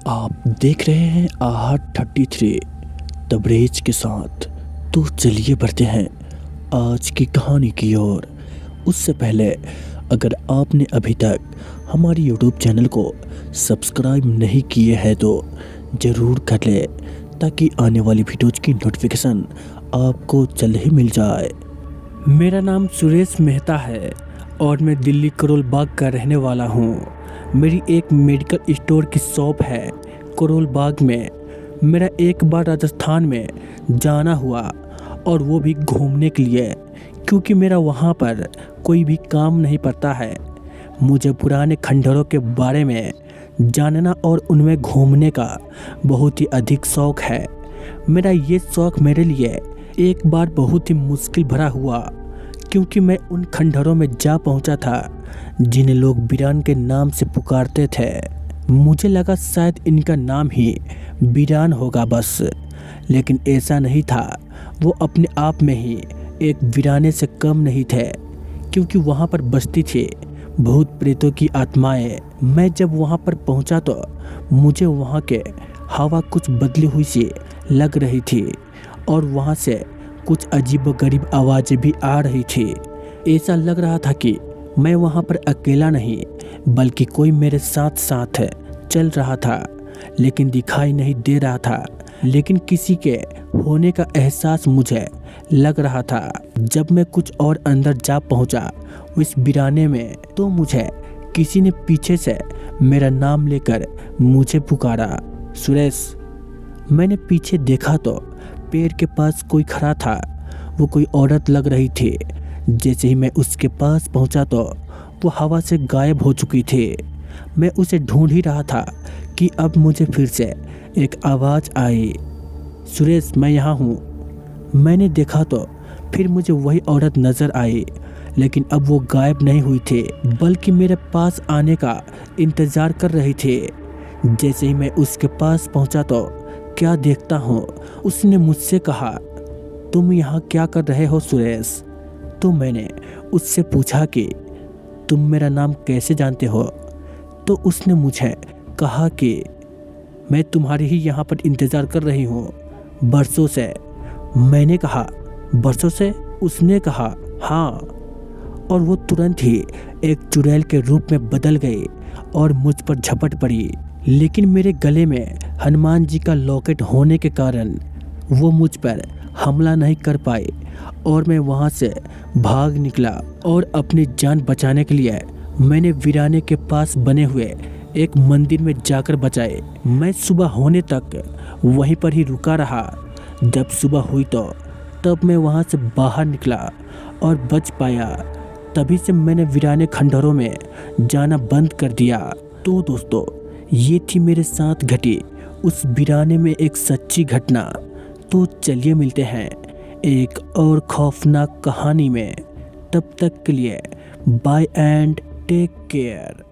आप देख रहे हैं आहा 33 तबरेज के साथ। तो चलिए बढ़ते हैं आज की कहानी की ओर। उससे पहले अगर आपने अभी तक हमारी यूट्यूब चैनल को सब्सक्राइब नहीं किए हैं तो ज़रूर कर ले, ताकि आने वाली वीडियोज़ की नोटिफिकेशन आपको जल्द ही मिल जाए। मेरा नाम सुरेश मेहता है और मैं दिल्ली करोल बाग का रहने वाला हूँ। मेरी एक मेडिकल स्टोर की शॉप है करोल बाग में। मेरा एक बार राजस्थान में जाना हुआ, और वो भी घूमने के लिए, क्योंकि मेरा वहाँ पर कोई भी काम नहीं पड़ता है। मुझे पुराने खंडरों के बारे में जानना और उनमें घूमने का बहुत ही अधिक शौक़ है। मेरा ये शौक़ मेरे लिए एक बार बहुत ही मुश्किल भरा हुआ, क्योंकि मैं उन खंडरों में जा पहुंचा था जिन्हें लोग वीरान के नाम से पुकारते थे। मुझे लगा शायद इनका नाम ही वीरान होगा बस, लेकिन ऐसा नहीं था। वो अपने आप में ही एक वीराने से कम नहीं थे, क्योंकि वहाँ पर बसती थी भूत प्रेतों की आत्माएं। मैं जब वहाँ पर पहुँचा तो मुझे वहाँ के हवा कुछ बदली हुई सी लग रही थी, और वहाँ से कुछ अजीबोगरीब आवाज़ें भी आ रही थी। ऐसा लग रहा था कि मैं वहाँ पर अकेला नहीं, बल्कि कोई मेरे साथ साथ चल रहा था, लेकिन दिखाई नहीं दे रहा था। लेकिन किसी के होने का एहसास मुझे लग रहा था। जब मैं कुछ और अंदर जा पहुँचा उस वीराने में, तो मुझे किसी ने पीछे से मेरा नाम लेकर मुझे पुकारा, सुरेश। मैंने पीछे देखा तो पेड़ के पास कोई खड़ा था। वो कोई औरत लग रही थी। जैसे ही मैं उसके पास पहुंचा तो वो हवा से गायब हो चुकी थी। मैं उसे ढूंढ ही रहा था कि अब मुझे फिर से एक आवाज़ आई, सुरेश मैं यहाँ हूँ। मैंने देखा तो फिर मुझे वही औरत नज़र आई, लेकिन अब वो गायब नहीं हुई थी, बल्कि मेरे पास आने का इंतज़ार कर रही थी। जैसे ही मैं उसके पास पहुँचा तो क्या देखता हूँ, उसने मुझसे कहा, तुम यहाँ क्या कर रहे हो सुरेश? तो मैंने उससे पूछा कि तुम मेरा नाम कैसे जानते हो? तो उसने मुझे कहा कि मैं तुम्हारी ही यहाँ पर इंतज़ार कर रही हूँ बरसों से। मैंने कहा, बरसों से? उसने कहा, हाँ। और वो तुरंत ही एक चुड़ैल के रूप में बदल गई और मुझ पर झपट पड़ी। लेकिन मेरे गले में हनुमान जी का लॉकेट होने के कारण वो मुझ पर हमला नहीं कर पाए, और मैं वहाँ से भाग निकला। और अपनी जान बचाने के लिए मैंने वीराने के पास बने हुए एक मंदिर में जाकर बचाए। मैं सुबह होने तक वहीं पर ही रुका रहा। जब सुबह हुई तो तब मैं वहाँ से बाहर निकला और बच पाया। तभी से मैंने वीराने खंडरों में जाना बंद कर दिया। तो दोस्तों, ये थी मेरे साथ घटी उस वीराने में एक सच्ची घटना। तो चलिए मिलते हैं एक और खौफनाक कहानी में। तब तक के लिए बाय एंड टेक केयर।